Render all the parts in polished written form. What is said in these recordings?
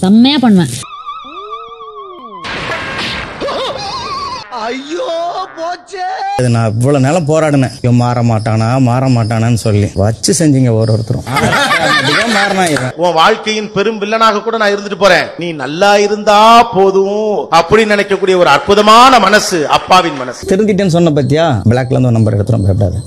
செம்மையா பண்ணுவேன். ஐயோ போச்சே. நான் இவ்வளவு நேரம் போராடினேன், இவன் மாற மாட்டானான்னு சொல்லி வச்சு செஞ்சீங்க ஒருத்தரும். உன் வாழ்க்கையின் பெரும் வில்லனாக கூட நான் இருந்துட்டு போறேன். நீ நல்லா இருந்தா போதும் அப்படின்னு நினைக்கக்கூடிய ஒரு அற்புதமான மனசு அப்பாவின் மனசு. திருந்திட்டேன்னு சொன்ன பத்தியா, பிளாக்ல இருந்து ஒரு நம்பர் எடுத்துரும், பயப்படாது.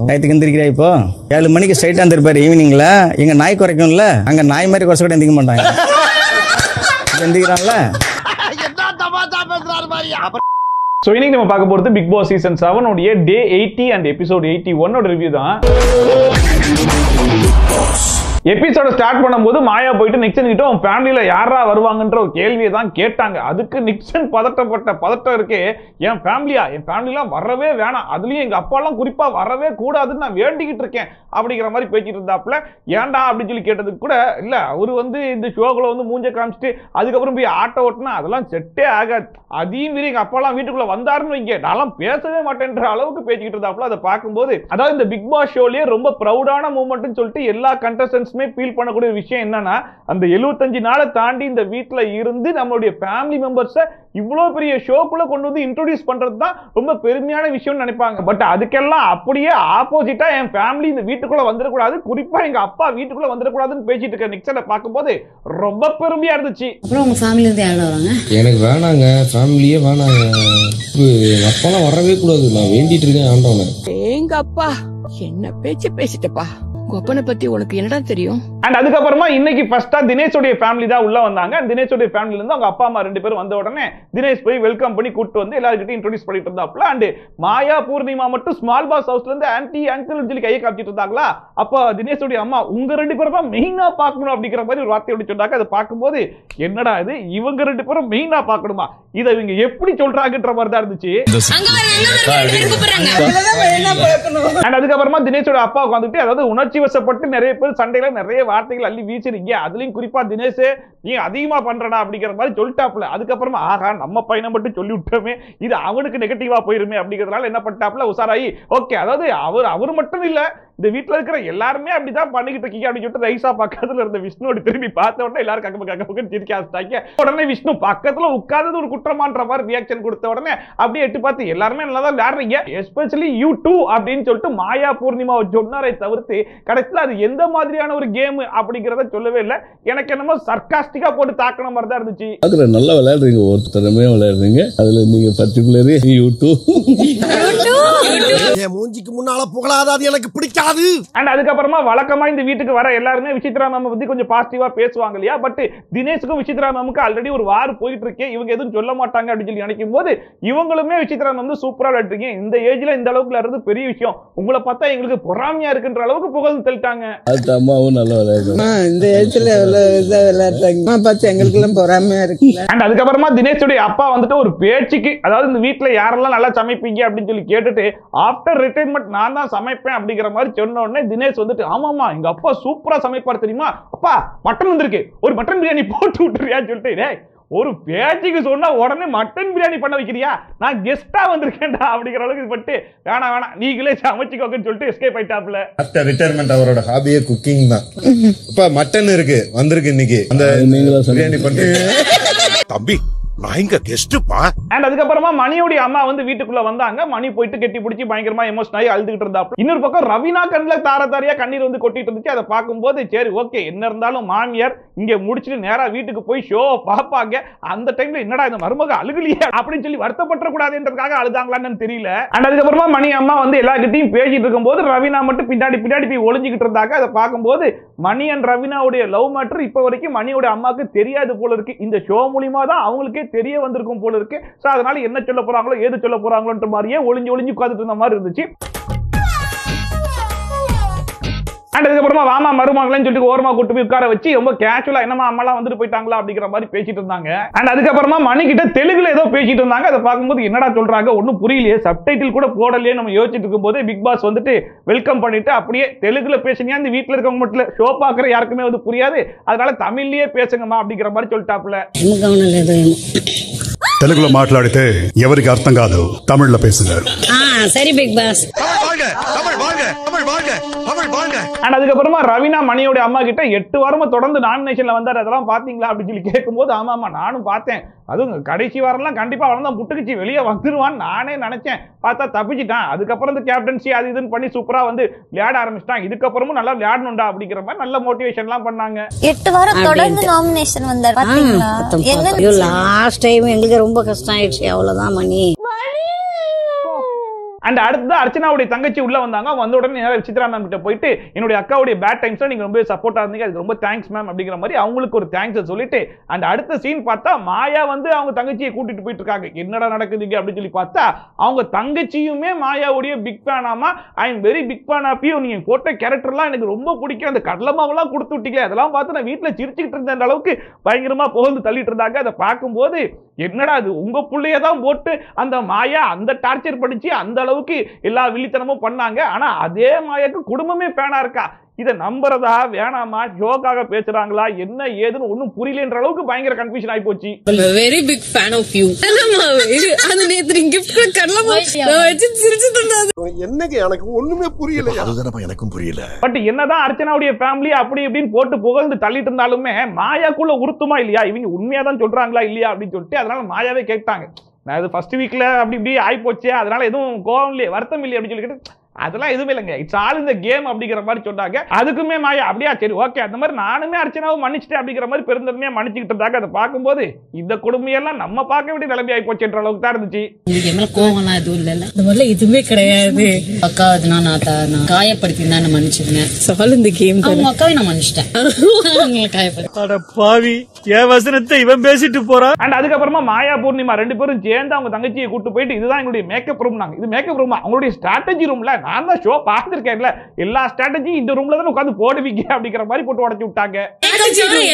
நைட்டுக்கு எந்திரிக்கிறா இப்போ 7 மணிக்கு ஸ்ட்ரைட்டா இருந்திருப்பாரு. ஈவினிங்ல எங்க நாய் குறைக்கும்ல, அங்க நாய் மாதிரி குறைச்ச கூட எந்திரிக்க மாட்டாங்க. எந்திரிக்கிறான்ல. சோ இன்னைக்கு நம்ம பார்க்க போறது பிக் பாஸ் சீசன் 7 உடைய டே 80 அண்ட் எபிசோட் 81 ஓட ரிவ்யூ தான். எபிசோட ஸ்டார்ட் பண்ணும்போது மாயா போயிட்டு நிக்சன் கிட்ட உன் ஃபேமிலியில யாரா வருவாங்கன்ற ஒரு கேள்வியை தான் கேட்டாங்க. அதுக்கு நிக்சன் பதட்டம் இருக்கு. என் ஃபேமிலிலாம் வரவே வேணாம், அதுலயும் எங்க அப்பாலாம் குறிப்பா வரவே கூடாதுன்னு நான் வேண்டிக்கிட்டு இருக்கேன் அப்படிங்கிற மாதிரி பேசிட்டு இருந்தாப்புல. ஏன்டா அப்படின்னு சொல்லி கேட்டதுக்கு கூட இல்ல, அவரு இந்த ஷோக்குள்ள மூஞ்ச காமிச்சிட்டு அதுக்கப்புறம் போய் ஆட்டோ ஓட்டினா அதெல்லாம் செட்டே ஆகாது, அதையும் மீறி எங்க அப்பாலாம் வீட்டுக்குள்ள வந்தாருன்னு வைங்க நான்லாம் பேசவே மாட்டேன்ற அளவுக்கு பேசிக்கிட்டு இருந்தாப்புல. அதை பார்க்கும்போது அதாவது இந்த பிக் பாஸ் ஷோலயே ரொம்ப ப்ரௌடான மூமெண்ட்னு சொல்லிட்டு எல்லா கண்டஸ்டன்ஸ் ஃபீல் பண்ணக்கூடிய விஷயம் என்னன்னா, அந்த 75 நாளை தாண்டி இந்த வீட்ல இருந்து நம்மளுடைய ஃபேமிலி மெம்பர்ஸை இவ்வளவு பெரிய ஷோக்குள்ள கொண்டு வந்து இன்ட்ரோடியூஸ் பண்றது தான் ரொம்ப பெருமையான விஷயம்னு நினைப்பாங்க. பட் அதுக்கெல்லாம் அப்படியே ஆப்போசிட்டா என் ஃபேமிலி இந்த வீட்டுக்குள்ள வந்துடக்கூடாது, குறிப்பா எங்க அப்பா வீட்டுக்குள்ள வந்துடக்கூடாதுன்னு பேசிட்டு இருக்க நிக்சனை பார்க்கும்போது ரொம்ப பெருமையா இருந்துச்சு. அப்புறம் உங்க ஃபேமிலில இருந்து யாரும் வராங்க? எனக்கு வேணாங்க, ஃபேமிலியே வேணாங்க, அப்பெல்லாம் வரவே கூடாது, நான் வேண்டிட்டு இருக்கேன் ஆண்டவனை. எங்க அப்பா என்ன பேச்சு பேசிட்டப்பா, கொப்பனை பத்தி உனக்கு என்னடா தெரியும்? அண்ட் அதுக்கப்புறமா இன்னைக்கு ஃபர்ஸ்டா தினேஷோடைய ஃபேமிலி தான் உள்ள வந்தாங்க. தினேஷோடைய ஃபேமிலில இருந்து அவங்க அப்பா அம்மா 2 பேரும் வந்த உடனே தினேஷ் போய் வெல்கம் பண்ணி கூட்டு வந்து எல்லாருக்கிட்டையும் இன்ட்ரோடியூஸ் பண்ணிட்டு இருந்தாப்ல. அண்ட் மாயா பூர்ணிமா மட்டும் ஸ்மால் பாஸ் ஹவுஸ்ல இருந்து ஆன்டி அங்கிள் சொல்லி கையை காமிச்சிட்டு இருந்தாங்களா. அப்போ தினேஷோடைய அம்மா உங்க 2 பேரும் தான் மெயினா பார்க்கணும் அப்படிங்கிற மாதிரி ஒரு வார்த்தை சொன்னாங்க. அதை பார்க்கும்போது என்னடா இது, இவங்க 2 பேரும் மெயினா பார்க்கணுமா, இதை இவங்க எப்படி சொல்றாங்கன்ற மாதிரி தான் இருந்துச்சு. அண்ட் அதுக்கப்புறமா தினேஷோட அப்பா உட்காந்துட்டு அதாவது உணர்ச்சி வசப்பட்டு நிறைய பேர் சண்டையில நிறைய வார்த்தைகள் அள்ளி வீசிருங்க, அதுலயும் குறிப்பா தினேஷ் நீ அதிகமா பண்றடா அப்படிங்கிற மாதிரி சொல்லிட்டாப்ல. அதுக்கப்புறமா ஆகா நம்ம பையனை மட்டும் சொல்லி விட்டோமே, இது அவனுக்கு நெகட்டிவா போயிருமே அப்படிங்கிறதுனால என்ன பண்ணிட்டாப்ல உசாராயி ஓகே, அதாவது அவர் மட்டும் இல்ல இந்த வீட்டுல இருக்கிற எல்லாருமே அப்படிதான் பண்ணிக்கிட்டு இருக்கீங்க அப்படின்னு சொல்லிட்டு ரைசா பக்கத்துல இருந்த விஷ்ணுவோட திரும்பி பார்த்த உடனே எல்லாரும் கக்க சிரிக்க ஆரம்பிச்சாங்க. உடனே விஷ்ணு பக்கத்துல உட்கார்ந்தது ஒரு குற்றமான்ற மாதிரி ரியாக்ஷன் கொடுத்த உடனே அப்படியே எட்டு பார்த்து எல்லாருமே நல்லா தான் விளையாடுறீங்க, எஸ்பெஷலி யூ டூ அப்படின்னு சொல்லிட்டு மாயா பூர்ணிமா சொன்னாரை தவிர்த்து கடைசியில் அது எந்த மாதிரியான ஒரு கேம் அப்படிங்கறத சொல்லவே இல்லை. எனக்கு என்னமோ சர்க்காஸ்டிக்கா போட்டு தாக்கின மாதிரி தான் இருந்துச்சு. அதுல நல்லா விளையாடுறீங்க, ஒருத்தரமே விளையாடுறீங்க, அதுல நீங்க பர்டிகுலரே யூ டூ மூஞ்சிக்கு முன்னால புகழாது எனக்கு பிடிக்காது. அண்ட் அதுக்கப்புறமா வழக்கமா இந்த வீட்டுக்கு வர எல்லாருமே விசித்ரா மேம் பத்தி கொஞ்சம் பாசிட்டிவா பேசுவாங்க இல்லையா. பட் தினேஷுக்கும் விசித்ரா மேமுக்கு ஆல்ரெடி ஒரு வார் போயிட்டு இருக்கு, இவங்க எதுவும் சொல்ல மாட்டாங்க அப்படின்னு சொல்லி நினைக்கும் போது இவங்களுமே விசித்ரா மேம் சூப்பரா விளையாடுறீங்க, இந்த ஏஜ்ல இந்த அளவுக்கு விளையாடுறது பெரிய விஷயம், உங்களை பார்த்தா எங்களுக்கு பொறாமையா இருக்குன்ற அளவுக்கு புகழ்ந்து தள்ளிட்டாங்க. அது அம்மாவும் நல்லா விளையாடுறாங்க, இந்த ஏஜ்ல விளையாடுறாங்க பார்த்து எங்களுக்கு எல்லாம் பொறாமையா இருக்கு. அண்ட் அதுக்கப்புறமா தினேஷுடைய அப்பா வந்துட்டு ஒரு பேச்சுக்கு அதாவது இந்த வீட்டுல யாரெல்லாம் நல்லா சமைப்பீங்க அப்படின்னு சொல்லி கேட்டுட்டு ஆஃப்டர் ரிட்டைர்மெண்ட் நான் தான் சமைப்பேன் அப்படிங்கிற மாதிரி சொன்ன உடனே தினேஷ் வந்துட்டு ஆமாமா எங்க அப்பா சூப்பரா சமைப்பார் தெரியுமா, அப்பா மட்டன் வந்திருக்கு ஒரு மட்டன் பிரியாணி போட்டு விட்டுறியான்னு சொல்லிட்டு ஒரு பேச்சுக்கு சொன்னா உடனே மட்டன் பிரியாணி பண்ண வைக்கிறியா, நான் கெஸ்டா வந்திருக்கேன்டா அப்படிங்கிற அளவுக்கு பட்டு வேணாம் நீங்களே சமைச்சுக்கோங்கன்னு சொல்லிட்டு எஸ்கேப் ஆயிட்டாப்ல. ஆஃப்டர் ரிட்டைர்மெண்ட் அவரோட ஹாபியே குக்கிங் தான். இப்ப மட்டன் இருக்கு வந்திருக்கு இன்னைக்கு, அந்த பிரியாணி பண்ணி தம்பி நான் இங்க கெஸ்ட்பா. அண்ட் அதுக்கப்புறமா மணியோட அம்மா வீட்டுக்குள்ள வந்தாங்க. மணி போயிட்டு கெட்டி பிடிச்சி பயங்கரமா எமோஷன் ஆகி அழுதுகிட்டு இருந்தாப்ல. இன்னொரு பக்கம் ரவீனா கண்ணுல தாரியா கண்ணீர் கொட்டிட்டு இருந்துச்சு. அதை பார்க்கும்போது சரி ஓகே என்ன இருந்தாலும் மாமியார் இங்க முடிச்சுட்டு நேரா வீட்டுக்கு போய் ஷோ பாப்பாங்க, அந்த டைம்ல என்னடா இந்த மருமக அழுகலையே அப்படின்னு சொல்லி வருத்தப்பட்ட கூடாதுன்றதுக்காக அழுதாங்களான்னு தெரியல. அண்ட் அதுக்கப்புறமா மணி அம்மா எல்லார்கிட்டையும் பேசிட்டு இருக்கும்போது ரவீனா மட்டும் பின்னாடி போய் ஒளிஞ்சுக்கிட்டு இருந்தாங்க. அதை பார்க்கும்போது மணி அண்ட் ரவீனாவுடைய லவ் மேட்டர் இப்ப வரைக்கும் மணியோட அம்மாவுக்கு தெரியாது போல இருக்கு. இந்த ஷோ மூலியமா தான் அவங்களுக்கே தெரிய வந்திருக்கும் போல இருக்கு. சோ அதனால என்ன சொல்ல போறாங்களோ ஏது சொல்ல போறாங்களோன்ற மாதிரியே ஒளிஞ்சு உட்கார்ந்துட்டு இருந்த மாதிரி இருந்துச்சு. அண்ட் அதுக்கப்புறமா வாமா மருமகளன்னு சொல்லிட்டு ஓரமா கூட்டு போய் உட்கார வச்சு ரொம்ப கேஷுவலா என்னமா அம்மாலாம் வந்துட்டு போயிட்டாங்களா அப்படிங்கிற மாதிரி பேசிட்டு இருந்தாங்க. அண்ட் அதுக்கப்புறமா மணி கிட்ட தெலுங்குல ஏதோ பேசிட்டு இருந்தாங்க. அதை பார்க்கும்போது என்னடா சொல்றாங்க ஒன்னும் புரியலையே, சப்டைட்டில் கூட போடலையே நம்ம யோசிச்சுட்டு இருக்கும் போது பிக் பாஸ் வெல்கம் பண்ணிட்டு அப்படியே தெலுங்குல பேசுனீங்க, இந்த வீட்டுல இருக்கவங்க மட்டும் ஷோ பாக்குற யாருக்குமே புரியாது, அதனால தமிழ்லயே பேசுங்கம்மா அப்படிங்கிற மாதிரி சொல்லிட்டாப்ல. తెలుగులో మాట్లాడితే ఎవరికి అర్థం కాదు, తమిళ్లో పేసుగారు. సరే బిగ్ బాస్. தமிழ் வாழ்க, தமிழ் வாழ்க, தமிழ் வாழ்க, தமிழ் வாழ்க. அண்ட் அதுக்கப்புறமா ரவீனா மணியோட அம்மா கிட்ட 8 வாரமா தொடர்ந்து நாமினேஷன்ல வந்தாரு, அதெல்லாம் பாத்தீங்களா அப்படின்னு சொல்லி கேட்கும்போது ஆமா நானும் பார்த்தேன், அதுவும் கடைசி வாரம்லாம் கண்டிப்பா அவன் தான் புட்டுக்குச்சு வெளியே வந்துருவான்னு நானே நினைச்சேன், பார்த்தா தப்பிச்சிட்டான். அதுக்கப்புறம் இந்த கேப்டன்சி அது இதுன்னு பண்ணி சூப்பரா வந்து விளையாட ஆரம்பிச்சிட்டான், இதுக்கப்புறமும் நல்லா விளையாடணும்டா அப்படிங்கிற மாதிரி நல்ல மோட்டிவேஷன் எல்லாம் பண்ணாங்க. 8 வாரம் தொடர்ந்து நாமினேஷன் வந்தாரு பாத்தீங்களா? லாஸ்ட் டைம் எங்களுக்கு ரொம்ப கஷ்டம் ஆயிடுச்சு, அவ்வளவுதான் மணி. அண்ட் அடுத்தது அர்ச்சனாவுடைய தங்கச்சி உள்ள வந்தாங்க. வந்த உடனே விசித்ரா மேம் கிட்ட போயிட்டு என்னுடைய அக்காவுடைய பேட் டைம்ஸ்ல நீங்க ரொம்ப சப்போர்ட்டா இருந்தீங்க, அதுக்கு ரொம்ப தேங்க்ஸ் மேம் அப்படிங்கிற மாதிரி அவங்களுக்கு ஒரு தேங்க்ஸ் சொல்லிட்டு, அண்ட் அடுத்த சீன் பார்த்தா மாயா வந்து அவங்க தங்கச்சியை கூட்டிட்டு போயிட்டு இருக்காங்க. என்னடா நடக்குதுங்க அப்படின்னு சொல்லி பார்த்தா அவங்க தங்கச்சியுமே மாயாவுடைய பிக் ஃபேன் ஆமா. I am very big fan of you, நீங்க போட்ட கேரக்டர்லாம் எனக்கு ரொம்ப பிடிக்கும், அந்த கடலமாவெல்லாம் கொடுத்து விட்டீங்க, அதெல்லாம் பார்த்து நான் வீட்டில் சிரிச்சுக்கிட்டு இருந்த அளவுக்கு பயங்கரமா புகழ்ந்து தள்ளிட்டு இருந்தாங்க. அதை பார்க்கும்போது என்னடா அது உங்க பிள்ளைய தான் போட்டு அந்த மாயா அந்த டார்ச்சர் படிச்சு அந்த அளவுக்கு எல்லா வில்லித்தனமும் பண்ணாங்க. ஆனா அதே மாயாக்கு குடும்பமே ஃபேனா இருக்கா, இதை நம்புறதா வேணாமா, ஜோக்காக பேசுறாங்களா என்ன ஏதுன்னு ஒன்னும் புரியலன்ற அளவுக்கு பயங்கர கன்ஃபியூஷன் ஆகி போச்சு. Very big fan of you. அது நேத்து கிஃப்ட் கடலமா சிரிச்சிட்டு இருந்தாரு. என்னங்க எனக்கு ஒண்ணுமே புரியல. அதுதான் எனக்கும் புரியல. பட் என்னதான் அர்ச்சனாவுடைய ஃபேமிலி அப்படி இப்படின்னு போட்டு புகழ்ந்து தள்ளிட்டு இருந்தாலுமே மாயாக்குள்ள உருத்துமா இல்லையா, இவங்க உண்மையா தான் சொல்றாங்களா இல்லையா அப்படின்னு சொல்லிட்டு அதனால மாயாவே கேட்டாங்க. நான் இது ஃபர்ஸ்ட் வீக்ல அப்படி இப்படி ஆகி போச்சு, அதனால எதுவும் கோவம் இல்லையே வருத்தம் இல்லையே அப்படின்னு சொல்லிட்டு அதெல்லாம் எதுவுமே இல்லைங்க, இட்ஸ் ஆல் இந்த கேம் அப்படிங்கிற மாதிரி சொன்னாங்க. அதுக்குமே மாயா அப்படியா சரி ஓகே அந்த மாதிரி நானுமே அர்ச்சனாவும் மன்னிச்சிட்டேன் அப்படிங்கிற மாதிரி பெருந்தன்மையா மன்னிச்சுக்கிட்டு இருந்தாங்க. அதை பார்க்கும்போது இந்த கொடுமையெல்லாம் நம்ம பார்க்க வேண்டிய நிலைமை ஆகி போச்சுன்ற அளவுக்கு தான் இருந்துச்சு. கோவம்லாம் எதுவும் இல்ல, இந்த மாதிரி எதுவுமே கிடையாது. அக்கா நான் காயப்படுத்தினா நான் மன்னிச்சிருந்தேன், சால் இந்த கேம் அவங்க அக்காவை நான் மன்னிச்சிட்டேன். பாவி என் வசனத்தை இவன் பேசிட்டு போறான். அண்ட் அதுக்கப்புறமா மாயா பூர்ணிமா 2 பேரும் சேர்ந்து அவங்க தங்கச்சியை கூட்டு போயிட்டு இதுதான் எங்களுடைய மேக்கப் ரூம், நாங்க இது மேக்கப் ரூம் அவங்களுடைய ஸ்ட்ராட்டஜி ரூம்ல நான் தான் ஷோ பார்த்திருக்கேன்ல, எல்லா ஸ்ட்ராட்டஜி இந்த ரூம்ல தான் உட்கார்ந்து போடுவீங்க அப்படிங்கிற மாதிரி போட்டு உடைச்சு விட்டாங்க.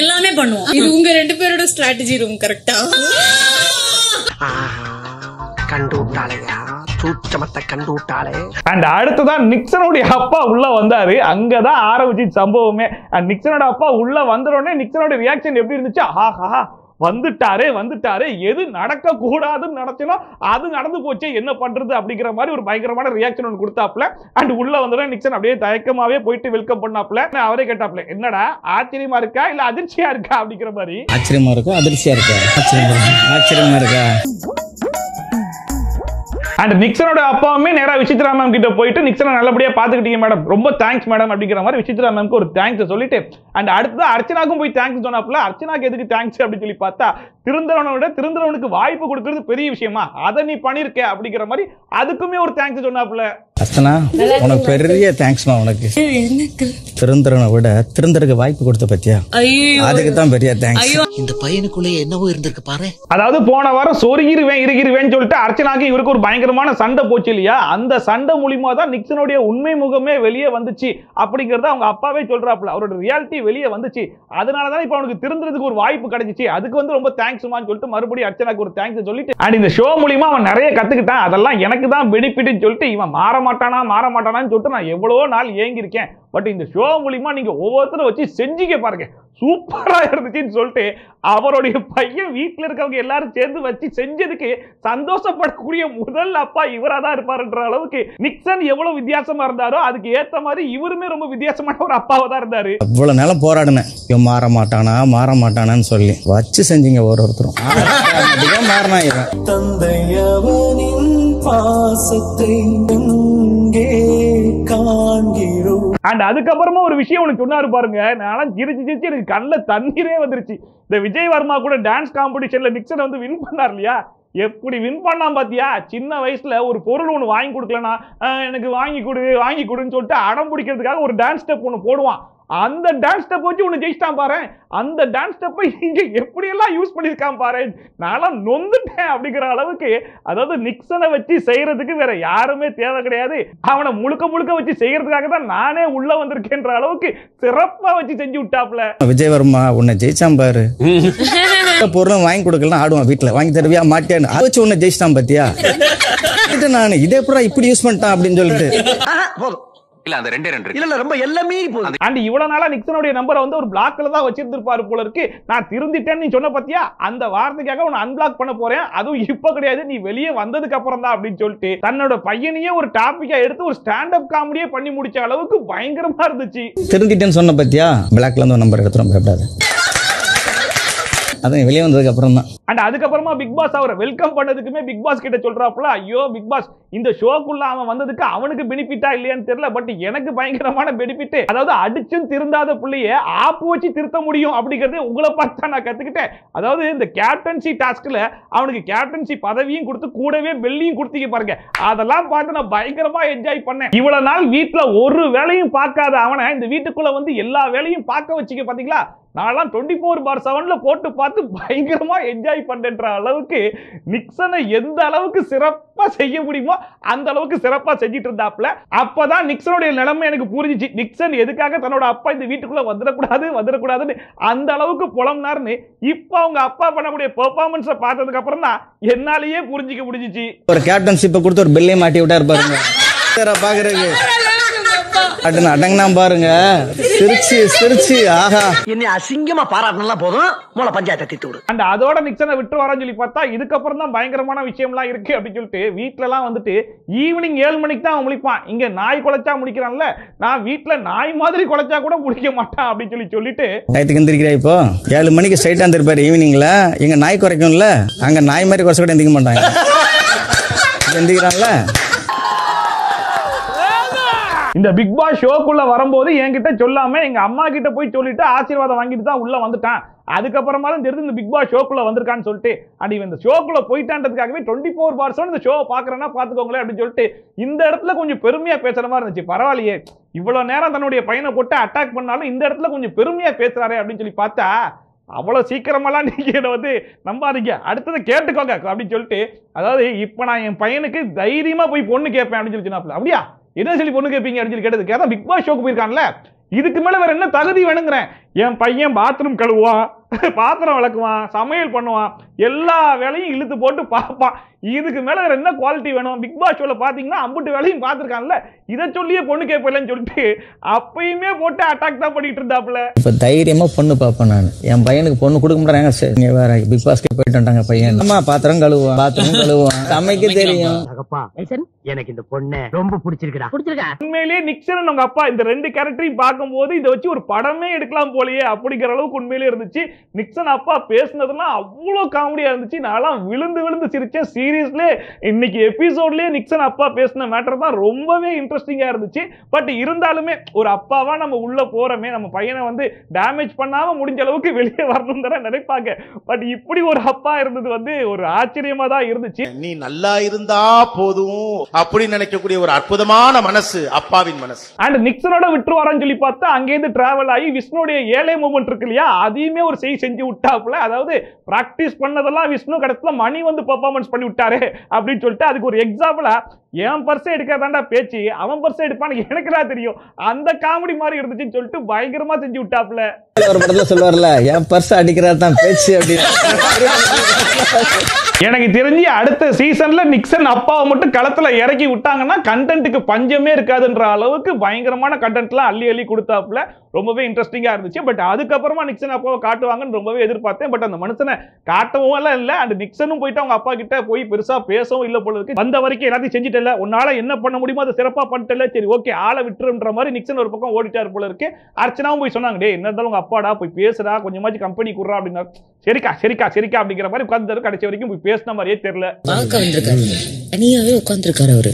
எல்லாமே பண்ணுவோம், இது உங்க 2 பேரோட ஸ்ட்ராட்டஜி ரூம் கரெக்டா? கண்டு விட்டாளையா சூச்சமத்தை கண்டு விட்டாளே. அண்ட் அடுத்ததான் நிக்சனுடைய அப்பா உள்ள வந்தாரு, அங்கதான் ஆரம்பிச்சு சம்பவமே. அண்ட் நிக்சனோட அப்பா உள்ள வந்தோடனே நிக்சனோட ரியாக்ஷன் எப்படி இருந்துச்சு, ஆஹா வந்துட்டாரு எது நடக்க கூடாதுன்னு நினைச்சனோ அது நடந்து போச்சு என்ன பண்றது அப்படிங்கிற மாதிரி ஒரு பயங்கரமான ரியாக்ஷன் ஒன்று கொடுத்தாப்ல. அண்ட் உள்ள வந்தோடனே நிக்சன் அப்படியே தயக்கமாவே போயிட்டு வெல்கம் பண்ணாப்ல. அவரே கேட்டாப்ல என்னடா ஆச்சரியமா இருக்கா இல்ல அதிர்ச்சியா இருக்கா அப்படிங்கிற மாதிரி. ஆச்சரியமா இருக்கா அதிர்ச்சியா இருக்கா? ஆச்சரியமா இருக்கா. அண்ட் நிக்சனோட அப்பாவுமே நேரா விசித்ரா மேம் கிட்ட போயிட்டு நிக்சனை நல்லபடியா பாத்துக்கிட்டீங்க மேடம், ரொம்ப தேங்க்ஸ் மேடம் அப்படிங்கிற மாதிரி விசித்ரா மேம்க்கு ஒரு தேங்க்ஸ் சொல்லிட்டு அண்ட் அடுத்து அர்ச்சனாக்கும் போய் தேங்க்ஸ் சொன்னாப்ல. அர்ச்சனாக்கு எதுக்கு தேங்க்ஸ் அப்படின்னு சொல்லி பார்த்தா திருந்தவனுக்கு வாய்ப்பு கொடுக்கறது பெரிய விஷயமா, அதை நீ பண்ணிருக்க அப்படிங்கிற மாதிரி அதுக்குமே ஒரு தேங்க்ஸ் சொன்னாப்ல. அர்ச்சனா உனக்கு பெரிய தேங்க்ஸ்மா, உனக்கு திருந்தரனை விட திருந்தருக்கு வாய்ப்பு கொடுத்த பத்தியா, அதுக்கு தான் பெரிய தேங்க்ஸ். இந்த பையனுக்குள்ளே என்னவோ இருந்திருக்கு பாரு. அதாவது போன வாரம் சொருகிருவேன் சொல்லிட்டு அர்ச்சனாக்கு இவருக்கு ஒரு பயங்கரமான சண்டை போச்சு இல்லையா, அந்த சண்டை மூலியமா தான் நிக்சனுடைய உண்மை முகமே வெளியே வந்துச்சு அப்படிங்கறத அவங்க அப்பாவே சொல்றாப்ல. அவரோட ரியாலிட்டி வெளியே வந்துச்சு, அதனாலதான் இப்ப அவனுக்கு திருந்துறதுக்கு ஒரு வாய்ப்பு கிடைச்சிச்சு, அதுக்கு வந்து ரொம்ப தேங்க்ஸ்மான்னு சொல்லிட்டு மறுபடியும் அர்ச்சனாக்கு ஒரு தேங்க்ஸ் சொல்லிட்டு அண்ட் இந்த ஷோ மூலியமா அவன் நிறைய கத்துக்கிட்டான், அதெல்லாம் எனக்கு தான் பெனிஃபிட்னு சொல்லிட்டு இவன் மாற மாட்டானான்னு சொல்லிட்டு நான் எவ்வளவோ நாள் ஏங்கிருக்கேன். பட் இந்த ஷோ மூலியமா நீங்க ஒவ்வொருத்தரும் வச்சு செஞ்சீங்க பாருங்க, சூப்பரா இருந்துச்சுன்னு சொல்லிட்டு அவருடைய பையன் வீட்டில் இருக்கவங்க எல்லாரும் சேர்ந்து வச்சு செஞ்சதுக்கு சந்தோஷப்படக்கூடிய முதல் அப்பா இவரா தான் இருப்பாருன்ற அளவுக்கு நிக்சன் எவ்வளவு வித்தியாசமா இருந்தாரோ அதுக்கு ஏத்த மாதிரி இவருமே ரொம்ப வித்தியாசமான ஒரு அப்பாவா தான் இருந்தாரு. இவ்வளவு நேரம் போராடினேன், இவன் மாற மாட்டானான்னு சொல்லி வச்சு செஞ்சீங்க ஒருத்தரும். மாறினா இவன் தந்தையவனின் பாசத்தை அண்ட் அதுக்கப்புறமா ஒரு விஷயம் உனக்கு சொன்னாரு பாருங்க, நான் சிரிச்சு எனக்கு கண்ணில் தண்ணீரே வந்துருச்சு. இந்த விஜய் வர்மா கூட டான்ஸ் காம்படிஷன்ல நிக்சன் வந்து வின் பண்ணார் இல்லையா, எப்படி வின் பண்ணாம பாத்தியா, சின்ன வயசுல ஒரு பொருள் ஒன்று வாங்கி கொடுக்கலனா எனக்கு வாங்கி கொடுன்னு சொல்லிட்டு அடம் பிடிக்கிறதுக்காக ஒரு டான்ஸ் ஸ்டெப் ஒன்று போடுவான், அந்த டான்ஸ் ஸ்டெப் வச்சு உன்னை ஜெயிச்சிட்டான் பாரு. அந்த டான்ஸ் ஸ்டெப்பை இங்க எப்படி எல்லாம் யூஸ் பண்ணிருக்கான் பாரு, நான்லாம் நொந்துட்டேன் அப்படிங்கிற அளவுக்கு. அதாவது நிக்சனை வச்சு செய்யறதுக்கு வேற யாருமே தேவை கிடையாது, அவனை முழுக்க வச்சு செய்யறதுக்காக தான் நானே உள்ள வந்திருக்கேன்ற அளவுக்கு சிறப்பா வச்சு செஞ்சு விட்டாப்ல. விஜய் வர்மா உன்னை ஜெயிச்சான் பாரு, பொருளும் வாங்கி கொடுக்கலாம் ஆடுவான் வீட்டுல, வாங்கி தருவியா மாட்டேன்னு அதை வச்சு உன்னை ஜெயிச்சிட்டான் பாத்தியா. நான் இதே பூரா இப்படி யூஸ் பண்ணிட்டான் அப்படின்னு சொல்லிட்டு இல்ல அந்த ரெண்டே ரெண்டு இல்ல ரொம்ப எல்லாமே போகுது. அண்ட் இவ்வளவு நாளா நிக்சனுடைய நம்பரை வந்து ஒரு பிளாக்ல தான் வச்சிருந்திருப்பாரு போல இருக்கு. நான் திருந்திட்டேன்னு நீ சொன்ன பத்தியா, அந்த வார்த்தைக்காக உன்னை அன்பிளாக் பண்ண போறேன், அதுவும் இப்ப கிடையாது, நீ வெளியே வந்ததுக்கு அப்புறம் தான் அப்படின்னு சொல்லிட்டு தன்னோட பையனையே ஒரு டாபிக்கா எடுத்து ஒரு ஸ்டாண்ட் அப் காமெடியே பண்ணி முடிச்ச அளவுக்கு பயங்கரமா இருந்துச்சு. திருந்திட்டேன்னு சொன்ன பத்தியா, பிளாக்ல இருந்து நம்பர் எடுத்துறோம், பயப்படாத. அதான் வெளியே வந்ததுக்கு அப்புறம் தான். அண்ட் அதுக்கப்புறமா பிக் பாஸ் அவரை வெல்கம் பண்ணதுக்குமே பிக் பாஸ் கிட்ட சொல்றாப்புல, ஐயோ பிக் பாஸ் இந்த ஷோக்குள்ள அவன் வந்ததுக்கு அவனுக்கு பெனிஃபிட்டா இல்லையான்னு தெரியல, பட் எனக்கு பயங்கரமான பெனிஃபிட். அதாவது அடிச்சும் திருந்தாத புள்ளைய ஆப்பு வச்சு திருத்த முடியும் அப்படிங்கறதே உங்களை பார்த்து நான் கத்துக்கிட்டேன். அதாவது இந்த கேப்டன்சி டாஸ்க்ல அவனுக்கு கேப்டன்சி பதவியும் கொடுத்து கூடவே பெல்லியும் கொடுத்தீங்க பாருங்க, அதெல்லாம் பார்த்து நான் பயங்கரமா என்ஜாய் பண்ணேன். இவ்வளவு நாள் வீட்டுல ஒரு வேலையும் பார்க்காத அவனை இந்த வீட்டுக்குள்ள வந்து எல்லா வேலையும் பார்க்க வச்சுக்க பாத்தீங்களா. நான்லாம் 24/7 போட்டு பார்த்து பயங்கரமா என்ஜாய் பண்ற அளவுக்கு நிக்சனை எந்த அளவுக்கு சிறப்பா செய்ய முடியுமோ அந்த அளவுக்கு சிறப்பா செஞ்சிட்டு இருந்தாப்ல. அப்பதான் நிக்சனுடைய நிலைமை எனக்கு புரிஞ்சிச்சு. நிக்சன் எதுக்காக தன்னோட அப்பா இந்த வீட்டுக்குள்ள வந்துடக்கூடாதுன்னு அந்த அளவுக்கு புலம்னாருன்னு இப்ப அவங்க அப்பா பண்ணக்கூடிய பெர்ஃபார்மன்ஸை பார்த்ததுக்கு அப்புறம் தான் என்னாலேயே புரிஞ்சிக்க முடிஞ்சிச்சு. ஒரு கேப்டன்ஷிப்பை கொடுத்து ஒரு பெல்லே மாட்டி விட்டாரு பாருங்க, பாக்குறதுக்கு அடங்கினா பாருங்க, சிரிச்சு ஆஹா என்ன அசிங்கமா பாராட்டலாம் போதும், மூல பஞ்சாயத்தை தீர்த்து விடு. அண்ட் அதோட நிக்சனை விட்டு வரன்னு சொல்லி பார்த்தா இதுக்கப்புறம் தான் பயங்கரமான விஷயம்லாம் இருக்கு அப்படின்னு சொல்லிட்டு வீட்டுல எல்லாம் வந்துட்டு ஈவினிங் 7 மணிக்கு தான் முடிப்பான். இங்க நாய் குலைச்சா முடிக்கிறான்ல, நான் வீட்டுல நாய் மாதிரி குலைச்சா கூட முடிக்க மாட்டான் அப்படின்னு சொல்லிட்டு நைட்டுக்கு எந்திரிக்கிறா. இப்போ 7 மணிக்கு ஸ்ட்ரைட்டா இருந்திருப்பாரு ஈவினிங்ல, எங்க நாய் குறைக்கும்ல, அங்க நாய் மாதிரி குறைச்ச கூட எந்திக்க மாட்டாங்க, எந்திக்கிறான்ல. இந்த பிக் பாஸ் ஷோக்குள்ள வரும்போது என்கிட்ட சொல்லாம எங்க அம்மா கிட்ட போய் சொல்லிட்டு ஆசீர்வாதம் வாங்கிட்டு தான் உள்ள வந்துட்டான். அதுக்கப்புறமா தான் தெரிஞ்சு இந்த பிக் பாஸ் ஷோக்குள்ள வந்திருக்கான்னு சொல்லிட்டு, அண்ட் இவன் இந்த ஷோக்குள்ள போயிட்டான்றதுக்காகவே 24/7 இந்த ஷோ பாக்குறேன்னா பாத்துக்கோங்களேன் அப்படின்னு சொல்லிட்டு இந்த இடத்துல கொஞ்சம் பெருமையா பேசுற மாதிரி இருந்துச்சு. பரவாயில்லையே, இவ்வளவு நேரம் தன்னுடைய பையனை போட்டு அட்டாக் பண்ணாலும் இந்த இடத்துல கொஞ்சம் பெருமையா பேசுறாரு அப்படின்னு சொல்லி பார்த்தா, அவ்வளவு சீக்கிரமெல்லாம் நீங்க என்ன வந்து நம்பாதீங்க, அடுத்தது கேட்டுக்கோங்க அப்படின்னு சொல்லிட்டு, அதாவது இப்ப நான் என் பையனுக்கு தைரியமா போய் பொண்ணு கேட்பேன் அப்படின்னு சொல்லி சொன்னாப்ல. அப்படியா, என்ன சொல்லி பொண்ணு கேட்பீங்க அப்படின்னு சொல்லி கேட்டதுக்கு அதான் பிக் பாஸ் ஷோக்கு போயிருக்கான்ல, இதுக்கு மேல வேற என்ன தகுதி வேணுங்கிறேன். என் பையன் பாத்ரூம் கழுவுவான், பாத்திரம் விளக்குவான், சமையல் பண்ணுவான், எல்லா வேலையும் இழுத்து போட்டு பார்ப்பான், இதுக்கு மேல வேற என்ன குவாலிட்டி வேணும். பிக் பாஸ் ஷோல பாத்தீங்கன்னா அம்புட்டு வேலையும் பார்த்திருக்கான்ல, இதை சொல்லியே பொண்ணு கேட்பலன்னு சொல்லிட்டு அப்பயுமே போட்டு அட்டாக் தான் பண்ணிட்டு இருந்தாப்ல. இப்ப தைரியமா பொண்ணு பாப்பேன் நான், என் பையனுக்கு பொண்ணு கொடுக்க மாட்டாங்க. வேற பிக் பாஸ்க்கு போயிட்டு வந்தாங்க பையன், அம்மா பாத்திரம் கழுவுவான், சமைக்க தெரியும். எனக்கு இந்த பொண்ணு ரொம்ப பிடிச்சிருக்கா. உண்மையிலேயே நிக்சன் உங்க அப்பா இந்த 2 கேரக்டரையும் பார்க்கும்போது இதை வச்சு ஒரு படமே எடுக்கலாம் போலயே அப்படிங்கிற அளவுக்கு உண்மையிலேயே இருந்துச்சு. நிக்சன் அப்பா பேசுனதெல்லாம் அவ்வளவு காமெடியா இருந்துச்சு. நான் விழுந்து சிரிச்சேன். சீரியஸ்லயே இன்னைக்கு எபிசோட்லயே நிக்சன் அப்பா பேசின மேட்டர் தான் ரொம்பவே இன்ட்ரெஸ்டிங்கா இருந்துச்சு. பட் இருந்தாலுமே ஒரு அப்பாவா நம்ம உள்ள போறோமே, நம்ம பையனை வந்து டேமேஜ் பண்ணாம முடிஞ்ச அளவுக்கு வெளியே வரணும் தானே நினைப்பாங்க. பட் இப்படி ஒரு அப்பா இருந்தது வந்து ஒரு ஆச்சரியமா தான் இருந்துச்சு. நீ நல்லா இருந்தா போதும் அப்படி நினைக்கக்கூடிய ஒரு அற்புதமான மனசு அப்பாவின் மனசு. அண்ட் நிக்சனோட விட்டுருவாரான்னு சொல்லி பார்த்தா அங்கேருந்து டிராவல் ஆகி விஷ்ணுடைய ஏழை மூமெண்ட் இருக்கு இல்லையா, அதையுமே ஒரு செஞ்சு விட்டாப்புல. அதாவது பிராக்டிஸ் பண்ணதெல்லாம் விஷ்ணு கடத்துல மணி வந்து பெர்ஃபார்மன்ஸ் பண்ணி விட்டாரு அப்படின்னு சொல்லிட்டு அதுக்கு ஒரு எக்ஸாம்பிளா என் பர்ஸ் எடுக்காதாண்டா பேச்சு, அவன் பர்ஸ் எடுப்பான்னு எனக்குடா தெரியும், அந்த காமெடி மாதிரி இருந்துச்சுன்னு சொல்லிட்டு பயங்கரமா செஞ்சு விட்டாப்புல. ஒரு படத்துல சொல்லுவார்ல, என் பர்ஸ் அடிக்கிறது தான் பேச்சு அப்படின்னு. எனக்கு தெரிஞ்சு அடுத்த சீசன்ல நிக்சன் அப்பாவை மட்டும் களத்துல இறக்கி விட்டாங்கன்னா கண்டென்ட்டுக்கு பஞ்சமே இருக்காதுன்ற அளவுக்கு பயங்கரமான கண்டென்ட்லாம் அள்ளி கொடுத்தாப்புல. ரொம்பவே இன்ட்ரெஸ்டிங்கா இருந்துச்சு. பட் அதுக்கப்புறமா நிக்சன் அப்பாவை காட்டுவாங்கன்னு ரொம்பவே எதிர்பார்த்தேன். பட் அந்த மனுஷனை காட்டவும் எல்லாம் இல்ல. அண்ட் நிக்சனும் போயிட்டு அவங்க அப்பா கிட்ட போய் பெருசா பேசவும் இல்ல போல இருக்கு. வந்த வரைக்கும் எல்லாத்தையும் செஞ்சுட்டல, உன்னால என்ன பண்ண முடியுமோ அதை சிறப்பா பண்ணிட்டல, சரி ஓகே ஆளை விட்டுருன்ற மாதிரி நிக்சன் ஒரு பக்கம் ஓடிட்டாரு போல இருக்கு. அர்ச்சனாவும் போய் சொன்னாங்க, டே என்ன இருந்தாலும் உங்க அப்பாடா போய் பேசுறா, கொஞ்சமாச்சு கம்பெனி குடுறா அப்படின்னா, சரிக்கா அப்படிங்கிற மாதிரி உட்கார்ந்து கடைசி வரைக்கும் போய் பேசின மாதிரியே தெரியல. தனியாவே உட்கார்ந்துருக்காரு அவரு.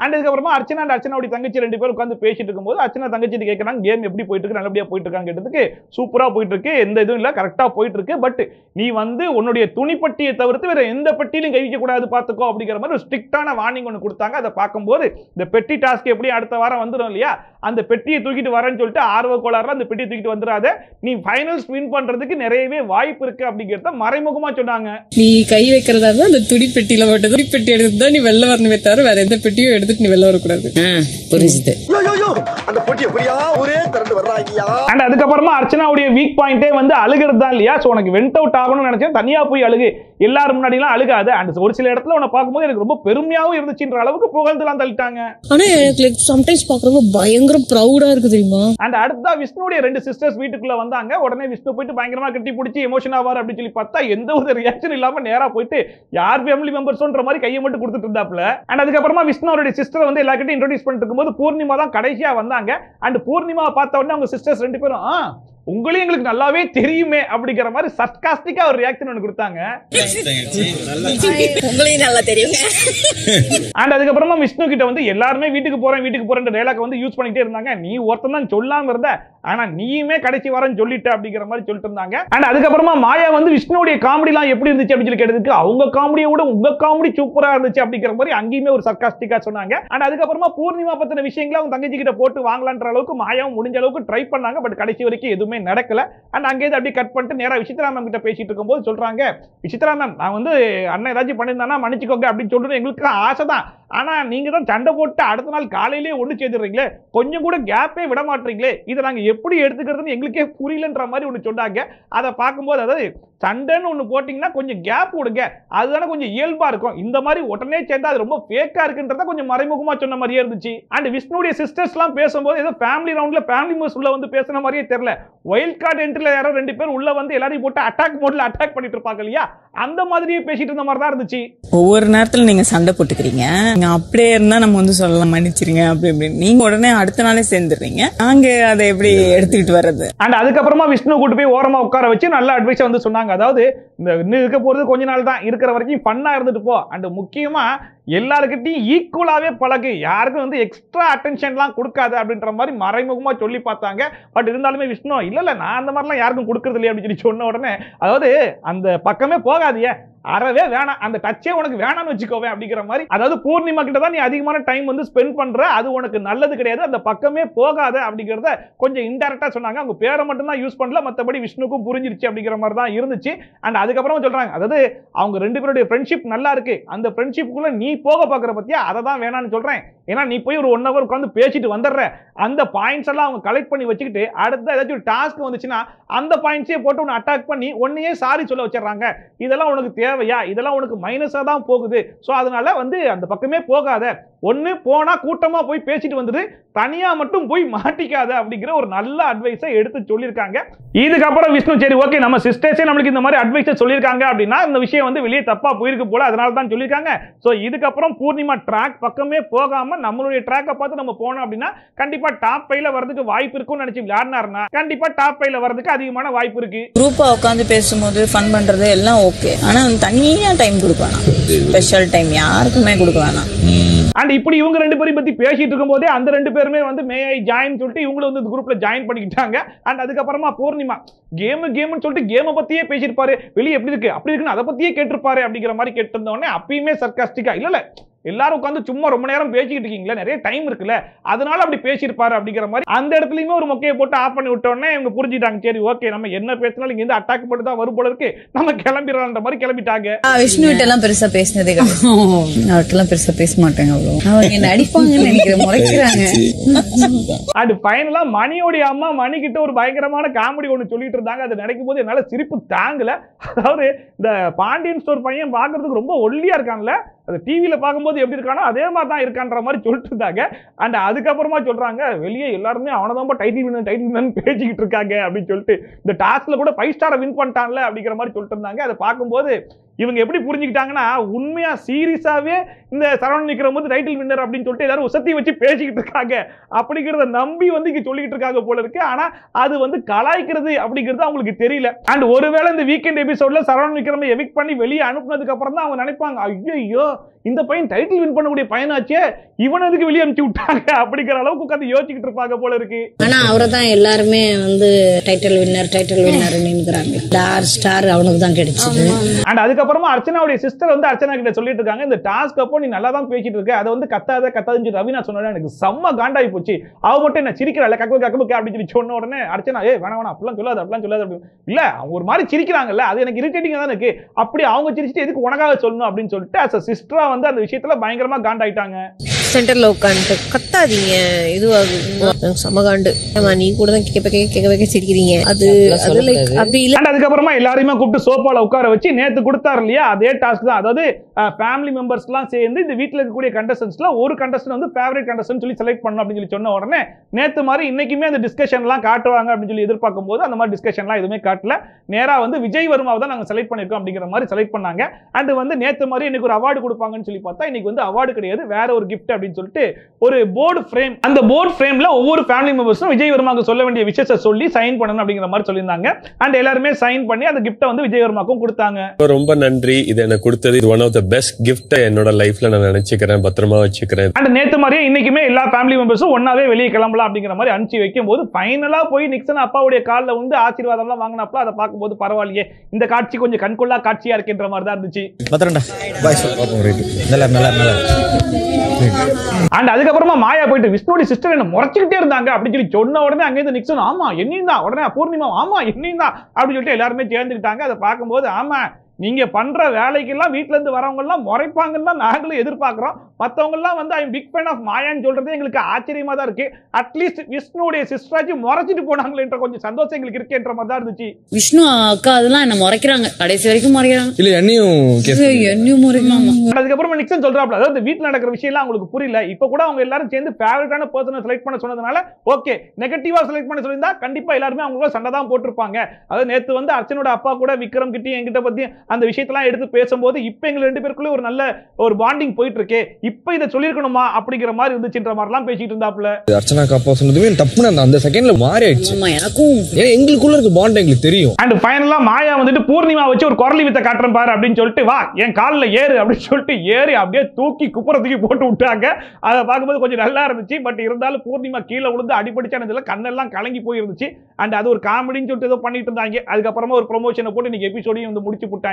அண்ட் அதுக்கப்புறமா அர்ச்சனா அண்ட் அர்ச்சனாவுடைய தங்கச்சி 2 பேரும் உட்காந்து பேசிட்டு இருக்கும்போது அர்ச்சனா தங்கச்சி கேட்கறாங்க, கேம் எப்படி போயிட்டு இருக்கு, நல்லபடியா போயிட்டு இருக்காங்க கேட்டதுக்கு, சூப்பரா போயிட்டு இருக்கு, எந்த இதுவும் இல்ல, கரெக்டா போயிட்டு இருக்கு, பட் நீ வந்து உன்னுடைய துணிப்பட்டியை தவிர்த்து வேற எந்த பெட்டியிலும் கை வைக்க கூடாது பாத்துக்கோ அப்படிங்கிற மாதிரி ஒரு ஸ்ட்ரிக்டான வார்னிங் ஒன்று கொடுத்தாங்க. அதை பார்க்கும்போது இந்த பெட்டி டாஸ்க் எப்படி அடுத்த வாரம் வந்துடும் இல்லையா, அந்த பெட்டியை தூக்கிட்டு வரேன்னு சொல்லிட்டு ஆர்வ கோளாறுல அந்த பெட்டியை தூக்கிட்டு வந்துடாத, நீ ஃபைனல்ஸ் வின் பண்றதுக்கு நிறையவே வாய்ப்பு இருக்கு அப்படிங்கிறத மறைமுகமா சொன்னாங்க. நீ கை வைக்கிறதா இருந்தா அந்த துணி பெட்டியில மட்டும் துணி பெட்டி எடுத்து தான் நீ வெளில வரணுமே தவிர வேற எந்த பெட்டியும் எடுத்துட்டு நீ வெளில வரக்கூடாது. புரிஞ்சுது. அதுக்கப்புறமா அர்ச்சனாவுடைய வீக் பாயிண்டே வந்து அழுகிறது தான் இல்லையா. சோ உனக்கு வெண்ட் அவுட் ஆகணும்னு நினைச்சேன், தனியா போய் அழுகு, எல்லாரும் முன்னாடி எல்லாம் அழுகாத. அண்ட் ஒரு சில இடத்துல உன்னை பார்க்கும்போது எனக்கு ரொம்ப பெருமையாவும் இருந்துச்சுன்ற அளவுக்கு புகழ்ந்துலாம் தள்ளிட்டாங்க. ஆனா எனக்கு லைக் சம்டைம்ஸ் பாக்குறப்ப பயங்கர ப்ரௌடா இருக்கு தெரியுமா. அண்ட் அடுத்தா விஷ்ணுடைய 2 சிஸ்டர்ஸ் வீட்டுக்குள்ள வந்தாங்க. உடனே விஷ்ணு போயிட்டு பயங்கரமா கட்டி பிடிச்சி எமோஷன் ஆவார் அப்படின்னு சொல்லி பார்த்தா எந்த ஒரு ரியாக்ஷன் இல்லாம நேரா போயிட்டு யார் ஃபேமிலி மெம்பர்ஸ்ன்ற மாதிரி கையை மட்டும் கொடுத்துட்டு இருந்தாப்ல. அண்ட் அதுக்கப்புறமா விஷ்ணு அவருடைய சிஸ்டர் வந்து எல்லார்கிட்டையும் இன்ட்ரோடியூஸ் பண்ணிட்டு இருக்கும்போது பூர்ணிமா தான் கடைசியா வந்தாங்க. அண்ட் பூர்ணிமாவை பார்த்த உடனே அவங்க சிஸ்டர்ஸ் 2 பேரும் உங்களையும் எங்களுக்கு நல்லாவே தெரியுமே அப்படிங்கிற மாதிரி சர்காஸ்டிக்கா ஒரு ரியாக்ஷன் ஒன்று கொடுத்தாங்க. உங்களையும் நல்லா தெரியுங்க. அண்ட் அதுக்கப்புறமா விஷ்ணு கிட்ட வந்து எல்லாருமே வீட்டுக்கு போறேன் டயலாக் வந்து யூஸ் பண்ணிட்டே இருந்தாங்க. நீ ஒருத்தன் தான் சொல்லாம இருந்த, ஆனா நீயுமே கடைசி வரேன்னு சொல்லிட்ட அப்படிங்கிற மாதிரி சொல்லிட்டு இருந்தாங்க. அண்ட் அதுக்கப்புறமா மாயா வந்து விஷ்ணுடைய காமெடிலாம் எப்படி இருந்துச்சு அப்படின்னு சொல்லி கேட்டதுக்கு அவங்க காமெடியை விட உங்க காமெடி சூப்பரா இருந்துச்சு அப்படிங்கிற மாதிரி அங்கேயுமே ஒரு சர்காஸ்டிக்கா சொன்னாங்க. அண்ட் அதுக்கப்புறமா பூர்ணிமா பத்தின விஷயங்களை அவங்க தங்கச்சி கிட்ட போட்டு வாங்கலான்ற அளவுக்கு மாயாவும் முடிஞ்ச அளவுக்கு ட்ரை பண்ணாங்க. பட் கடைசி வரைக்கும் எதுவுமே நடக்கல. அண்ட் அங்கேயே அப்படியே கட் பண்ணிட்டு நேரா விசித்ரா மேம் கிட்ட பேசிட்டு இருக்கும்போது சொல்றாங்க, விசித்ரா மேம் நான் வந்து அண்ணன் ஏதாச்சும் பண்ணியிருந்தானா மன்னிச்சுக்கோங்க அப்படின்னு சொல்றது எங்களுக்கு ஆசை தான். ஆனா நீங்க தான் சண்டை போட்டு அடுத்த நாள் காலையிலேயே ஒண்ணு சேர்த்துறீங்களே, கொஞ்சம் கூட கேப்பே விட மாட்டீங்களே, இதை நாங்க எப்படி எடுத்துக்கிறதுன்னு எங்களுக்கே புரியலன்ற மாதிரி ஒன்று சொன்னாங்க. அதை பார்க்கும்போது அதாவது சண்டைன்னு ஒன்று போட்டிங்கன்னா கொஞ்சம் கேப் விடுங்க, அதுதானே கொஞ்சம் இயல்பா இருக்கும். இந்த மாதிரி உடனே சேர்ந்தா அது ரொம்ப ஃபேக்கா இருக்குன்றத கொஞ்சம் மறைமுகமா சொன்ன மாதிரியே இருந்துச்சு. அண்ட் விஷ்ணுடைய சிஸ்டர்ஸ்லாம் பேசும்போது ஏதோ ஃபேமிலி ரவுண்ட்ல ஃபேமிலி மெம்பர்ஸ் உள்ள வந்து பேசுன மாதிரியே தெரியல. வைல்ட் கார்டு என்ட்ரில யாரோ 2 பேர் உள்ள வந்து எல்லாரையும் போட்டு அட்டாக் மோட்ல அட்டாக் பண்ணிட்டு இருப்பாங்க இல்லையா, அந்த மாதிரியே பேசிட்டு இருந்த மாதிரி தான் இருந்துச்சு. ஒவ்வொரு நேரத்துல நீங்க சண்டை போட்டுக்கிறீங்க, அப்படியே இருந்தா நம்ம வந்து சொல்லலாம் மன்னிச்சிருங்க அப்படி இப்படின்னு, நீங்க உடனே அடுத்த நாளே சேர்ந்துடுறீங்க, நாங்க அதை எப்படி எடுத்துக்கிட்டு வர்றது. அண்ட் அதுக்கப்புறமா விஷ்ணு கூட்டு போய் ஓரமா உட்கார வச்சு நல்ல அட்வைஸ் வந்து சொன்னாங்க. அதாவது இந்த இன்னும் இருக்க போறது கொஞ்ச நாள் தான், இருக்கிற வரைக்கும் ஃபன்னா இருந்துட்டு போ. அண்ட் முக்கியமா எல்லாருக்கிட்டையும் ஈக்குவலாவே பழகு, யாருக்கும் வந்து எக்ஸ்ட்ரா அட்டென்ஷன்லாம் கொடுக்காது அப்படின்ற மாதிரி மறைமுகமா சொல்லி பார்த்தாங்க. பட் இருந்தாலுமே விஷ்ணு இல்ல நான் அந்த மாதிரிலாம் யாருக்கும் கொடுக்கறது இல்லையா அப்படின்னு சொல்லி சொன்ன உடனே அதாவது அந்த பக்கமே போகாதியே, அறவே வேணாம், அந்த டச்சே உனக்கு வேணாம்னு வச்சுக்கோவே அப்படிங்கிற மாதிரி. அதாவது பூர்ணிமா கிட்ட தான் நீ அதிகமான டைம் வந்து ஸ்பெண்ட் பண்ற, அது உனக்கு நல்லது கிடையாது, அந்த பக்கமே போகாத அப்படிங்கறத கொஞ்சம் இன்டைரக்டா சொன்னாங்க. அவங்க பேரை மட்டும் தான் யூஸ் பண்ணல, மற்றபடி விஷ்ணுக்கும் புரிஞ்சிருச்சு அப்படிங்கிற மாதிரி தான் இருந்துச்சு. அண்ட் அதுக்கப்புறமா சொல்றாங்க, அதாவது அவங்க 2 பேருடைய ஃப்ரெண்ட்ஷிப் நல்லா இருக்கு, அந்த ஃப்ரெண்ட்ஷிப்புக்குள்ள நீ போக பாக்குற பத்தியா, அதை தான் வேணான்னு சொல்றேன். ஏன்னா நீ போய் ஒரு 1 hour உட்காந்து பேசிட்டு வந்துடுற, அந்த பாயிண்ட்ஸ் எல்லாம் அவங்க கலெக்ட் பண்ணி வச்சுக்கிட்டு அடுத்த ஏதாச்சும் ஒரு டாஸ்க் வந்துச்சுன்னா அந்த பாயிண்ட்ஸே போட்டு உன்னை அட்டாக் பண்ணி ஒன்னையே சாரி சொல்ல வச்சிடறாங்க. இதெல்லாம் உனக்கு தேவையா, இதெல்லாம் உனக்கு மைனஸா தான் போகுது. சோ அதனால வந்து அந்த பக்கமே போகாத, ஒண்ணு போனா கூட்டமா போய் பேசிட்டு வந்துடு, தனியா மட்டும் போய் மாட்டிக்காத அப்படிங்கிற ஒரு நல்ல அட்வைஸை எடுத்து சொல்லியிருக்காங்க. இதுக்கப்புறம் விஷ்ணு சரி ஓகே நம்ம சிஸ்டர்ஸே நம்மளுக்கு இந்த மாதிரி அட்வைஸை சொல்லியிருக்காங்க அப்படின்னா இந்த விஷயம் வந்து வெளியே தப்பா போயிருக்கு போல, அதனால தான் சொல்லியிருக்காங்க. ஸோ இதுக்கப்புறம் பூர்ணிமா ட்ராக் பக்கமே போகாம நம்மளுடைய ட்ராக்கை பார்த்து நம்ம போனோம் அப்படின்னா கண்டிப்பா டாப் 5ல வரதுக்கு வாய்ப்பு இருக்கும்னு நினைச்சு விளையாடினாருன்னா கண்டிப்பா டாப் 5ல வரதுக்கு அதிகமான வாய்ப்பு இருக்கு. குரூப்பா உட்காந்து பேசும்போது ஃபன் பண்றது எல்லாம் ஓகே, ஆனா தனியா டைம் கொடுக்கலாம், ஸ்பெஷல் டைம் யாருக்குமே கொடுக்க வேணாம். அண்ட் இப்படி இவங்க 2 பேரையும் பத்தி பேசிட்டு இருக்கும் போதே அந்த 2 பேருமே வந்து மே ஐ ஜாயின் சொல்லிட்டு இவங்களும் வந்து இந்த குரூப்ல ஜாயின் பண்ணிக்கிட்டாங்க. அண்ட் அதுக்கப்புறமா பூர்ணிமா கேம்னு சொல்லிட்டு கேமை பத்தியே பேசியிருப்பாரு, வெளியே எப்படி இருக்கு அப்படி இருக்குன்னு அதை பத்தியே கேட்டிருப்பாரு அப்படிங்கிற மாதிரி கேட்டு இருந்த உடனே அப்பயுமே சர்காஸ்டிக்கா இல்ல எல்லாரும் உட்காந்து சும்மா ரொம்ப நேரம் பேசிக்கிட்டு இருக்கீங்களா, நிறைய டைம் இருக்குல்ல, அதனால அப்படி பேசியிருப்பாரு அப்படிங்கிற மாதிரி அந்த இடத்துலயுமே ஒரு மொக்கையை போட்டு ஆஃப் பண்ணி விட்ட உடனே இவங்க புரிஞ்சுட்டாங்க, சரி ஓகே நம்ம என்ன பேசினாலும் இங்க இருந்து அட்டாக் போட்டு தான் வரும் போல இருக்கு, நம்ம கிளம்பிடலான்ற மாதிரி கிளம்பிட்டாங்க. விஷ்ணு கிட்ட எல்லாம் பெருசா பேசினதே கிடையாது, அவர்கிட்ட பெருசா பேச மாட்டாங்க, அவ்வளவு அவங்க என்ன அடிப்பாங்கன்னு நினைக்கிறேன், முறைக்கிறாங்க. அது ஃபைனலா மணியோடைய அம்மா மணி கிட்ட ஒரு பயங்கரமான காமெடி ஒன்று சொல்லிட்டு இருந்தாங்க. அதை நினைக்கும் போது என்னால சிரிப்பு தாங்கல. அதாவது இந்த பாண்டியன் ஸ்டோர் பையன் பாக்குறதுக்கு ரொம்ப ஒல்லியா இருக்கான்ல, அது டிவியில பார்க்கும்போது எப்படி இருக்கானோ அதே மாதிரி தான் இருக்கான்ற மாதிரி சொல்லிட்டு இருந்தாங்க. அண்ட் அதுக்கப்புறமா சொல்றாங்க வெளியே எல்லாருமே அவனதான் டைட்டில் வின் பேசிக்கிட்டு இருக்காங்க அப்படின்னு சொல்லிட்டு, இந்த டாஸ்க்ல கூட 5 ஸ்டாரை வின் பண்ணிட்டான்ல அப்படிங்கிற மாதிரி சொல்லிட்டு இருந்தாங்க. அதை பார்க்கும்போது இவங்க எப்படி புரிஞ்சுக்கிட்டாங்கன்னா உண்மையா சீரியஸாவே இந்த சரவணன் விக்ரம் வந்து டைட்டில் வின்னர் அப்படின்னு சொல்லிட்டு எல்லாரும் உசத்தி வச்சு பேசிக்கிட்டு இருக்காங்க அப்படிங்கிறத நம்பி வந்து இங்க சொல்லிக்கிட்டு இருக்காங்க போல இருக்கு. ஆனா அது வந்து கலாய்க்கிறது அப்படிங்கிறது அவங்களுக்கு தெரியல. அண்ட் ஒருவேளை இந்த வீக்கெண்ட் எபிசோட்ல சரவணன் விக்ரம் எவிக்ட் பண்ணி வெளியே அனுப்புனதுக்கு அப்புறம் தான் அவங்க நினைப்பாங்க, ஐயோ இந்த பையன் டைட்டில் வின் பண்ணக்கூடிய பையனாச்சே, இவன் எதுக்கு வெளியே அனுப்பிச்சு விட்டாங்க அப்படிங்கிற அளவுக்கு உட்காந்து யோசிச்சுக்கிட்டு இருப்பாங்க போல இருக்கு. ஆனா அவரை தான் எல்லாருமே வந்து டைட்டில் வின்னர் ஸ்டார் அவனுக்கு தான் கிடைச்சது. அண்ட் அதுக்கப்புறமா அர்ச்சனாவுடைய சிஸ்டர் வந்து அர்ச்சனா கிட்ட சொல்லிட்டு இருக்காங்க, இந்த டாஸ்க் அப்போ நீ நல்லா தான் பேசிட்டு இருக்க, அதை வந்து கத்தாதுன்னு ரவினா சொன்னா எனக்கு செம்ம காண்டாகி போச்சு, அவ மட்டும் என்ன சிரிக்கிறாள் கக்கபுக்க அப்படின்னு சொல்லி சொன்ன உடனே அர்ச்சனா வேணாம் அப்படிலாம் சொல்லாது இல்ல அவங்க ஒரு மாதிரி சிரிக்கிறாங்கல்ல, அது எனக்கு இரிட்டேட்டிங்கா தான் இருக்கு, அப்படி அவங்க சிரிச்சுட்டு எதுக்கு உனக்காக சொல்லணும் அப்படின்னு சொல்லிட்டு அஸ் அ சிஸ்டரா எல்லாம் வந்து அந்த விஷயத்துல பயங்கரமா காண்டாயிட்டாங்க. சென்டர்ல உட்காந்து கத்தாதீங்க, இதுவாகும் சமகாண்டு. நீ கூட தான் கேட்க சிரிக்கிறீங்க. அது லைக் அப்படி இல்ல. அதுக்கப்புறமா எல்லாரையுமே கூப்பிட்டு சோஃபால உட்கார வச்சு நேத்து கொடுத்தாரு இல்லையா, அதே டாஸ்க் தான். அதாவது ஃபேமிலி மெம்பர்ஸ் எல்லாம் சேர்ந்து இந்த வீட்டுல இருக்கக்கூடிய கண்டஸ்டன்ஸ்ல ஒரு கண்டஸ்டன் வந்து ஃபேவரட் கண்டஸ்டன் சொல்லி செலக்ட் பண்ணணும் அப்படின்னு சொல்லி சொன்ன உடனே நேத்து மாதிரி இன்னைக்குமே அந்த டிஸ்கஷன் எல்லாம் காட்டுவாங்க அப்படின்னு சொல்லி எதிர்பார்க்கும் போது அந்த மாதிரி டிஸ்கஷன் எல்லாம் எதுவுமே காட்டல. நேரா வந்து விஜய் வர்மாவை தான் நாங்க செலக்ட் பண்ணிருக்கோம் அப்படிங்கிற மாதிரி செலக்ட் பண்ணாங்க. அண்ட் வந்து நேத்து மாதிரி இன்னைக்கு ஒரு அவார்டு கொடுப்பாங்கன்னு சொல்லி பார்த்தா இன்னைக்கு வந்து அவார்டு கிடையாது, வேற ஒரு கிஃப்ட் அப்படின்னு சொல்லிட்டு ஒரு போர்டு ஃப்ரேம். அந்த போர்டு ஃப்ரேம்ல ஒவ்வொரு ஃபேமிலி மெம்பர்ஸும் விஜய் வர்மாவுக்கு சொல்ல வேண்டிய விஷயத்தை சொல்லி சைன் பண்ணணும் அப்படிங்கிற மாதிரி சொல்லியிருந்தாங்க. அண்ட் எல்லாருமே சைன் பண்ணி அந்த கிஃப்ட்டை வந்து விஜய் வர்மாவுக்கும் கொடுத்தாங்க. ரொம்ப நன்றி, இது எனக்கு கொடுத்தது இது one of the best gift என்னோட லைஃப்ல நான் நினைச்சுக்கிறேன், பத்திரமா வச்சுக்கிறேன். அண்ட் நேத்து மாதிரியே இன்னைக்குமே எல்லா ஃபேமிலி மெம்பர்ஸும் ஒன்னாவே வெளியே கிளம்பலாம் அப்படிங்கிற மாதிரி அனுப்பிச்சு வைக்கும் போது ஃபைனலா போய் நிக்சன் அப்பாவுடைய காலில் வந்து ஆசீர்வாதம் எல்லாம் வாங்கினப்பல அதை பார்க்கும்போது பரவாயில்லையே, இந்த காட்சி கொஞ்சம் கண்கொள்ளா காட்சியா இருக்குன்ற மாதிரி தான் இருந்துச்சு. அண்ட் அதுக்கப்புறமா மாயா போயிட்டு விஷ்ணுடைய சிஸ்டர் என்ன முறைச்சிக்கிட்டே இருந்தாங்க அப்படின்னு சொல்லி சொன்ன உடனே அங்கேருந்து நிக்சன் ஆமா என்னையும் தான், உடனே பூர்ணிமா ஆமா என்னையும் தான் அப்படின்னு சொல்லிட்டு எல்லாருமே சேர்ந்துக்கிட்டாங்க. அதை பார்க்கும்போது ஆமா நீங்க பண்ற வேலைக்கெல்லாம் வீட்டுல இருந்து வரவங்க எல்லாம் முறைப்பாங்கன்னு தான் நாங்களும் எதிர்பார்க்கிறோம். மற்றவங்க எல்லாம் வந்து ஐ பிக் ஃபேன் ஆஃப் மாயான்னு சொல்றது எங்களுக்கு ஆச்சரியமா தான் இருக்கு. அட்லீஸ்ட் விஷ்ணுடைய சிஸ்டராஜி முறைச்சிட்டு போனாங்களேன்ற கொஞ்சம் சந்தோஷம் எங்களுக்கு இருக்கேன்ற மாதிரி தான் இருந்துச்சு. விஷ்ணு அக்கா அதெல்லாம் என்ன முறைக்கிறாங்க, கடைசி வரைக்கும் முறைக்கிறாங்க. இல்ல என்னையும் முறைக்கிறாங்க. அதுக்கப்புறமா நிக்சன் சொல்றாப்ல, அதாவது வீட்டுல நடக்கிற விஷயம் எல்லாம் உங்களுக்கு புரியல, இப்ப கூட அவங்க எல்லாரும் சேர்ந்து ஃபேவரட்டான பர்சனை செலக்ட் பண்ண சொன்னதுனால ஓகே, நெகட்டிவா செலக்ட் பண்ண சொல்லியிருந்தா கண்டிப்பா எல்லாருமே அவங்களோட சண்டை தான் போட்டிருப்பாங்க. அதாவது நேத்து வந்து அர்ச்சனோட அப்பா கூட விக்ரம் கிட்ட என்கிட்ட பத்தி அந்த விஷயத்தெல்லாம் எடுத்து பேசும்போது இப்ப எங்க ரெண்டு பேருக்குள்ள ஒரு நல்ல ஒரு பாண்டிங் போயிட்டு இருக்கு, இப்ப இதை சொல்லிருக்கணுமா அப்படிங்கிற மாதிரி இருந்துச்சுன்ற மாதிரி எல்லாம் பேசிட்டு இருந்தாப்ல. அர்ச்சனா அப்பா சொன்னதுமே தப்புன்னு அந்த செகண்ட்ல மாறி ஆயிடுச்சு. எனக்கும் எங்களுக்குள்ள இருக்க பாண்ட் எங்களுக்கு தெரியும். அண்ட் ஃபைனலா மாயா வந்துட்டு பூர்ணிமா வச்சு ஒரு குரலி வித்த காட்டுறேன் பாரு அப்படின்னு சொல்லிட்டு வா என் காலில் ஏறு அப்படின்னு சொல்லிட்டு ஏறி அப்படியே தூக்கி குப்புறத்துக்கு போட்டு விட்டாங்க. அதை பார்க்கும்போது கொஞ்சம் நல்லா இருந்துச்சு. பட் இருந்தாலும் பூர்ணிமா கீழே விழுந்து அடிபடிச்சானதுல கண்ணெல்லாம் கலங்கி போயிருந்துச்சு. அண்ட் அது ஒரு காமெடின்னு சொல்லிட்டு ஏதோ பண்ணிட்டு இருந்தாங்க. அதுக்கப்புறமா ஒரு ப்ரொமோஷனை போட்டு இன்னைக்கு எபிசோடையும் வந்து முடிச்சு போட்டாங்க.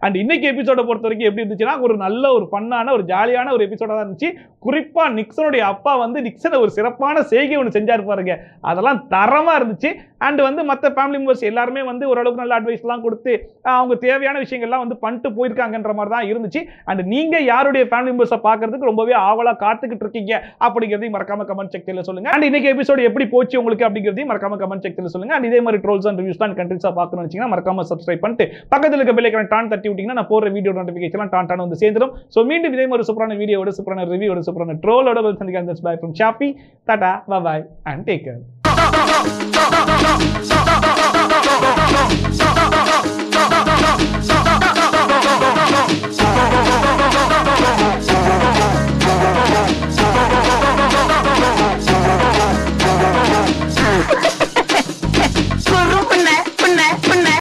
அண்ட் இன்னைக்கு எபிசோட பொறுத்த வரைக்கும் எப்படி இருந்துச்சுன்னா ஒரு நல்ல ஒரு ஃபன்னான ஒரு ஜாலியான ஒரு எபிசோட தான் இருந்துச்சு. குறிப்பா நிக்சனுடைய அப்பா வந்து நிக்சனை ஒரு சிறப்பான செய்கை ஒன்று செஞ்சாரு பாருங்க, அதெல்லாம் தரமா இருந்துச்சு. அண்ட் வந்து மற்ற ஃபேமிலி மெம்பர்ஸ் எல்லாருமே வந்து ஓரளவுக்கு நல்ல அட்வைஸ்லாம் கொடுத்து அவங்க தேவையான விஷயங்கள்லாம் வந்து பண்ணிட்டு போயிருக்காங்கன்ற மாதிரி தான் இருந்துச்சு. அண்ட் நீங்க யாருடைய ஃபேமிலி மெம்பர்ஸை பார்க்கறதுக்கு ரொம்பவே ஆவலா காத்துக்கிட்டு இருக்கீங்க அப்படிங்கிறதையும் மறக்காம கமெண்ட் செக்ஷன்ல சொல்லுங்க. அண்ட் இன்னைக்கு எபிசோடு எப்படி போச்சு உங்களுக்கு அப்படிங்கிறதையும் மறக்காம கமெண்ட் செக்ஷன்ல சொல்லுங்க. அண்ட் இதே மாதிரி ட்ரோல்ஸ் அண்ட் ரிவ்யூஸ் அண்ட் கண்டென்ட்ஸா பார்க்கணும்னு நினைச்சீங்கன்னா மறக்காம சப்ஸ்கிரைப் பண்ணிட்டு பக்கத்துல இருக்க பெல் ஐகானை டான் தட்டி விட்டீங்கன்னா நான் போற வீடியோ நோட்டிஃபிகேஷன் டான் வந்து சேர்ந்துடும். ஸோ மீண்டும் இதே மாதிரி சூப்பரான வீடியோட சூப்பரான ரிவ்யூட சூப்பரான ட்ரோலோட சந்திக்கிறேன். பை ஃப்ரம் ஷாஃபி, டாடா, bye bye and take care.